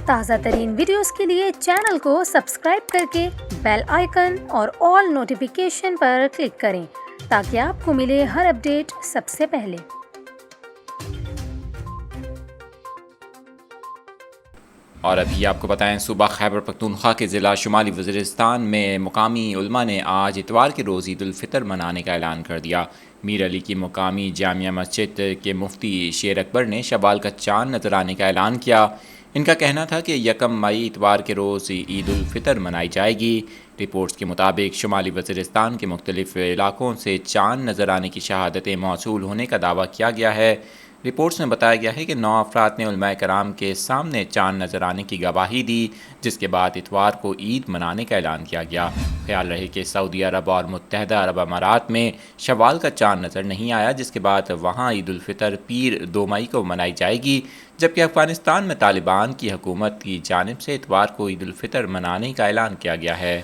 تازہ ترین ویڈیوز کے لیے چینل کو سبسکرائب کر کے بیل آئیکن اور آل نوٹیفیکیشن پر کلک کریں تاکہ آپ کو ملے ہر اپڈیٹ سب سے پہلے۔ اور ابھی آپ کو بتائیں، صوبہ خیبر پختونخوا کے ضلع شمالی وزیرستان میں مقامی علماء نے آج اتوار کے روز عید الفطر منانے کا اعلان کر دیا۔ میر علی کی مقامی جامعہ مسجد کے مفتی شیر اکبر نے شوال کا چاند نظر آنے کا اعلان کیا۔ ان کا کہنا تھا کہ 1 مئی اتوار کے روز عید الفطر منائی جائے گی۔ رپورٹس کے مطابق شمالی وزیرستان کے مختلف علاقوں سے چاند نظر آنے کی شہادتیں موصول ہونے کا دعویٰ کیا گیا ہے۔ رپورٹس میں بتایا گیا ہے کہ 9 افراد نے علماء کرام کے سامنے چاند نظر آنے کی گواہی دی، جس کے بعد اتوار کو عید منانے کا اعلان کیا گیا۔ خیال رہے کہ سعودی عرب اور متحدہ عرب امارات میں شوال کا چاند نظر نہیں آیا، جس کے بعد وہاں عید الفطر پیر 2 مئی کو منائی جائے گی، جبکہ افغانستان میں طالبان کی حکومت کی جانب سے اتوار کو عید الفطر منانے کا اعلان کیا گیا ہے۔